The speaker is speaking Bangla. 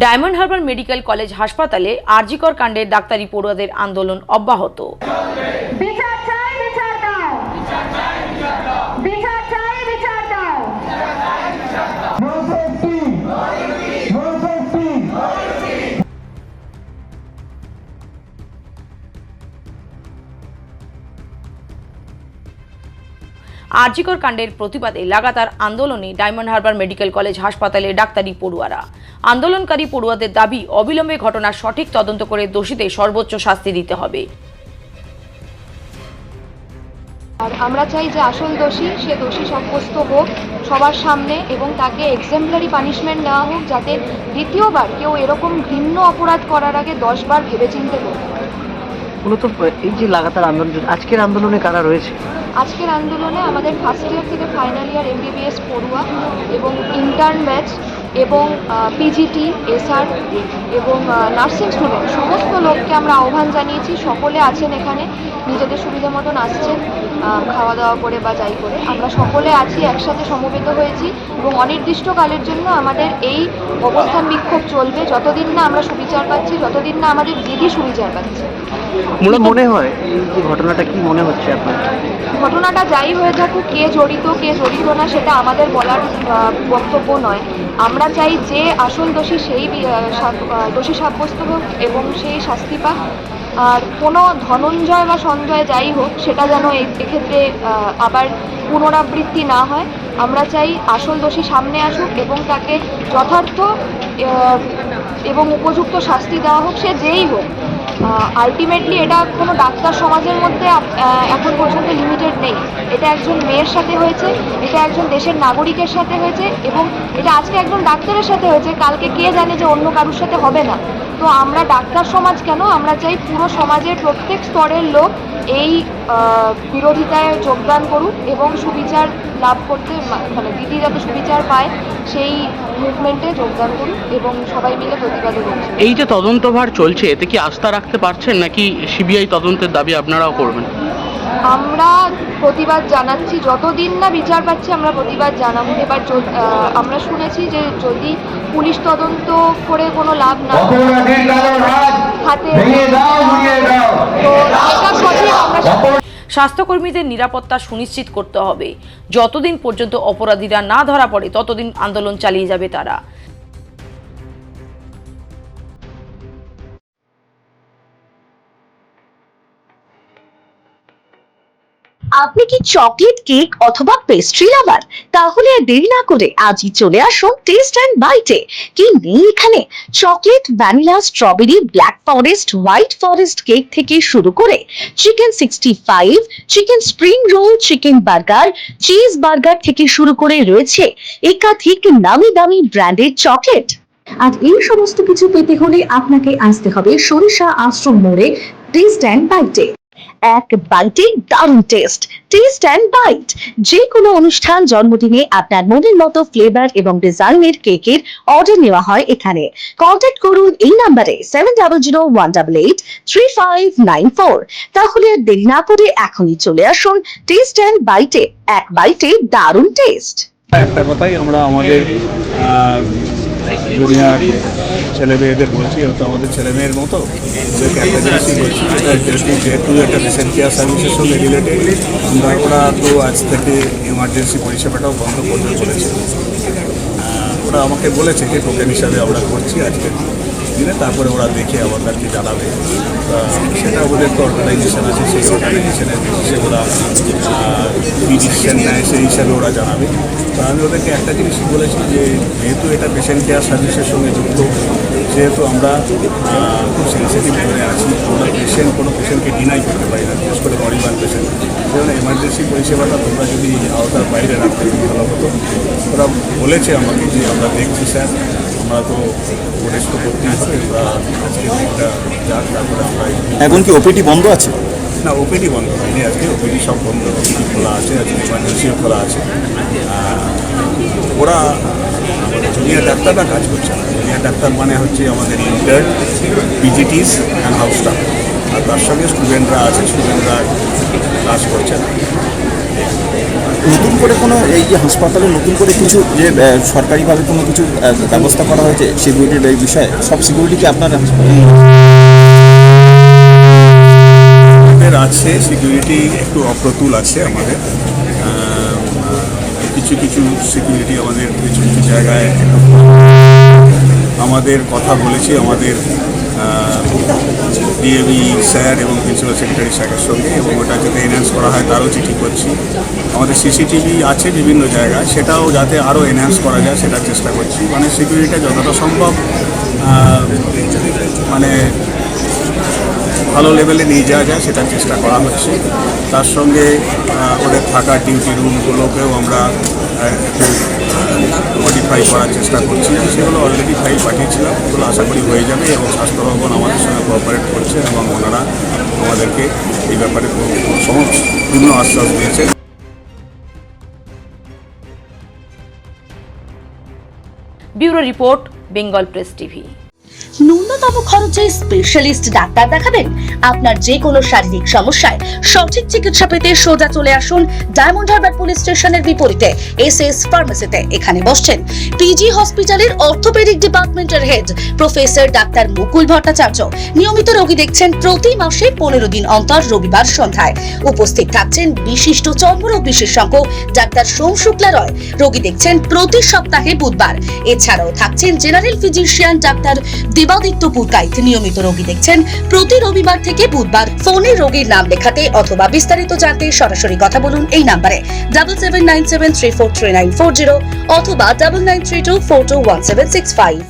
ডায়মন্ড হারবার মেডিকেল কলেজ হাসপাতালে আরজিকর কাণ্ডের ডাক্তারি পড়ুয়াদের আন্দোলন অব্যাহত। আরজিকর কাণ্ডের প্রতিবাদে লাগাতার আন্দোলনে ডায়মন্ড হারবার মেডিকেল কলেজ হাসপাতালে ডাক্তারি পড়ুয়ারা। আন্দোলনকারী পড়ুয়াদের দাবি, অবিলম্বে ঘটনার সঠিক তদন্ত করে দোষীদের সর্বোচ্চ শাস্তি দিতে হবে। আর আমরা চাই যে আসল দোষী সে দোষী সাব্যস্ত হোক সবার সামনে এবং তাকে এক্সেম্পলারি পানিশমেন্ট নেওয়া হোক, যাতে দ্বিতীয়বার কেউ এরকম ঘৃণ্য অপরাধ করার আগে 10 বার ভেবেচিন্তে করবে। মূলত এই যে লাগাতার আন্দোলন, আজকের আন্দোলনে কারা রয়েছে? আজকের আন্দোলনে আমাদের ফার্স্ট ইয়ার থেকে ফাইনাল ইয়ার MBBS পড়ুয়া এবং ইন্টার্ন ব্যাচ এবং পিজিটি, এসআর এবং নার্সিং স্টুডেন্ট সমস্ত লোককে আমরা আহ্বান জানিয়েছি। সকলে আছেন এখানে, নিজেদের সুবিধা মতন আসছেন খাওয়া দাওয়া করে বা যাই করে। আমরা সকলে আছি, একসাথে সমবেত হয়েছি এবং অনির্দিষ্টকালের জন্য আমাদের এই অবস্থান বিক্ষোভ চলবে যতদিন না আমরা সুবিচার পাচ্ছি, যতদিন না আমাদের দিদি সুবিচার পাচ্ছে। মনে হয় এই যে ঘটনাটা, কি মনে হচ্ছে আপনার? ঘটনাটা যাই হয়ে থাকুক, কে জড়িত কে জড়িত না সেটা আমাদের বলার বক্তব্য নয়। আমরা চাই যে আসল দোষী সেই দোষী সাব্যস্ত হোক এবং সেই শাস্তি পাক। আর কোনো ধনঞ্জয় বা সঞ্জয় যাই হোক সেটা যেন এক্ষেত্রে আবার পুনরাবৃত্তি না হয়। আমরা চাই আসল দোষী সামনে আসুক এবং তাকে যথার্থ এবং উপযুক্ত শাস্তি দেওয়া হোক, সে যেই হোক। আলটিমেটলি এটা কোনো ডাক্তার সমাজের মধ্যে এখন পর্যন্ত লিমিটেড নেই। এটা একজন মেয়ের সাথে হয়েছে, এটা একজন দেশের নাগরিকের সাথে হয়েছে এবং এটা আজকে একজন ডাক্তারের সাথে হয়েছে, কালকে কে জানে যে অন্য কারোর সাথে হবে না। তো আমরা ডাক্তার সমাজ কেন, আমরা চাই পুরো সমাজের প্রত্যেক স্তরের লোক এই বিরোধিতায় যোগদান করুক এবং সুবিচার লাভ করতে, মানে দিদি যাতে সুবিচার পায় সেই মুভমেন্টে যোগদান করুক এবং সবাই মিলে প্রতিবাদে করছে। এই যে তদন্তভার চলছে, এতে কি আস্থা রাখতে পারছেন নাকি সিবিআই তদন্তের দাবি আপনারাও করবেন? আমরা প্রতিবাদ জানাচ্ছি, যতদিন না বিচার পাচ্ছি আমরা প্রতিবাদ জানাবো। এবার আমরা শুনেছি যে যদি পুলিশ তদন্ত করে কোনো লাভ না হাতে, তো এটা সঠিক। আমরা স্বাস্থ্যকর্মীদের নিরাপত্তা সুনিশ্চিত করতে হবে। যতদিন পর্যন্ত অপরাধীরা না ধরা পড়ে ততদিন আন্দোলন চালিয়ে যাবে তারা। আপনি কি চকলেট, কেক অথবা পেস্ট্রি লাভার? তাহলে আর দেরি না করে আজই চলে আসুন টেস্ট অ্যান্ড বাইটে। কি নেই এখানে? Chocolate, vanilla, strawberry, black forest, white forest cake থেকে শুরু করে chicken 65, chicken spring roll, chicken burger, cheese burger থেকে শুরু করে রয়েছে একাধিক নামি দামি ব্র্যান্ডের চকলেট। আর এই সমস্ত কিছু পেতে হলে আপনাকে আসতে হবে সরিষা আশ্রম মোড়ে টেস্ট অ্যান্ড বাইটে। এক বাইটে দারুণ টেস্ট। টেস্ট অ্যান্ড বাইট যে কোনো অনুষ্ঠান, জন্মদিনে আপনার মনের মতো ফ্লেভার এবং ডিজাইনের কেকের অর্ডার নেওয়া হয় এখানে। কন্ট্যাক্ট করুন এই নাম্বারে 7001883594। তাহলে আর দেরি না করে এখনই চলে আসুন টেস্ট অ্যান্ড বাইটে। এক বাইটে দারুণ টেস্ট। একটা কথাই আমরা আমাদের জুনিয়র ছেলে মেয়েদের বলছি, তো আমাদের ছেলে মেয়ের মতো ওদেরকে একটা জিনিসই বলছি, যেহেতু একটা পেশেন্ট কেয়ার সার্ভিসের সঙ্গে রিলেটেড, ওরা তো আজ থেকে এমার্জেন্সি পরিষেবাটাও বন্ধ করতে বলেছে। ওরা আমাকে বলেছে যে টোকেন হিসাবে আমরা করছি আজকের দিনে, তারপরে ওরা দেখে আমাদেরকে জানাবে। সেটা ওদের তো অর্গানাইজেশন আছে, সেই অর্গানাইজেশনের হিসেবে ওরা কী ডিসিশন নেয় সেই হিসাবে ওরা জানাবে। তো আমি ওদেরকে একটা জিনিসই বলেছি যে যেহেতু এটা পেশেন্ট কেয়ার সার্ভিসের সঙ্গে যুক্ত, যেহেতু আমরা খুব সেন্সিটিভ জোনে আছি, আমরা কোনো পেশেন্টকে ডিনাই করতে পারি না, বিশেষ করে পরিবার পেশেন্ট। সেজন্য এমার্জেন্সি পরিষেবাটা তোমরা যদি আওতার বাইরে রাখতে ভালো হতো। ওরা বলেছে আমাকে যে আমরা দেখছি স্যার, আমরা তো রেস্ট করতেই হবে, ওরা আজকে দিনটা যাক, তারপরে আমরা। এখন কি ওপিডি বন্ধ আছে? না, ওপিডি বন্ধ হয়নি আজকে, ওপিডি সব বন্ধ, ওপিডি খোলা আছে, আজকে এমার্জেন্সিও খোলা আছে। ওরা জুনিয়র ডাক্তাররা কাজ করছে না। জুনিয়র ডাক্তার মানে হচ্ছে আমাদের ইন্টার্ন, পিজিটিস অ্যান্ড হাউস স্টাফ, আর তার সঙ্গে স্টুডেন্টরা আছে, স্টুডেন্টরা কাজ করছে না। নতুন করে কোনো এই যে হাসপাতালে নতুন করে কিছু যে সরকারিভাবে কোনো কিছু ব্যবস্থা করা হয়েছে সিকিউরিটির এই বিষয়ে, সব সিকিউরিটি কি আপনার হাসপাতালে আছে? সিকিউরিটি একটু অপ্রতুল আছে আমাদের, কিছু কিছু সিকিউরিটি আমাদের কিছু কিছু জায়গায় আমাদের কথা বলেছি আমাদের ডিএবি স্যার এবং প্রিন্সিপাল সেক্রেটারি স্যারের সঙ্গে, এবং ওটা যাতে এনহ্যান্স করা হয় তারও চিঠি করছি। আমাদের সিসিটিভি আছে বিভিন্ন জায়গায়, সেটাও যাতে আরও এনহ্যান্স করা যায় সেটার চেষ্টা করছি। মানে সিকিউরিটিটা যতটা সম্ভব মানে ভালো লেভেলে নিয়ে যাওয়া যায় সেটার চেষ্টা করা হচ্ছে। তার সঙ্গে ওদের থাকার ডিউটি রুমগুলোকেও আমরা একটু মডিফাই করার চেষ্টা করছি। সেগুলো অলরেডি ফাইল পাঠিয়েছিলাম, এগুলো আশা করি হয়ে যাবে, এবং স্বাস্থ্য ভবন আমাদের সঙ্গে কোঅপারেট করছে এবং ওনারা আমাদেরকে এই ব্যাপারে পূর্ণ আশ্বাস দিয়েছে। Bureau report, Bengal press TV. ন্যূনতম খরচে স্পেশালিস্ট ডাক্তার দেখাবেন? আপনার যে কোনো শারীরিক সমস্যায় সঠিক চিকিৎসা পেতে সোজা চলে আসুন ডায়মন্ড হারবার পুলিশ স্টেশনের বিপরীতে এসএস ফার্মেসিতে। এখানে বসছেন পিজি হসপিটালের অর্থোপেডিক ডিপার্টমেন্টের হেড প্রফেসর ডাক্তার মুকুল ভট্টাচার্য। নিয়মিত রোগী দেখছেন প্রতি মাসে 15 দিন অন্তর রবিবার সন্ধ্যায়। উপস্থিত থাকছেন বিশিষ্ট চর্মরোগ বিশেষজ্ঞ ডাক্তার সোম শুক্লা রয়। রোগী দেখছেন প্রতি সপ্তাহে বুধবার। এছাড়াও থাকছেন general physician doctor Debaditya Purkait. নিয়মিত রোগী দেখছেন প্রতি রবিবার থেকে বুধবার। ফোনে রোগীর নাম লেখাতে অথবা বিস্তারিত জানতে সরাসরি কথা বলুন এই নাম্বারে 7797343940 অথবা 9932421765।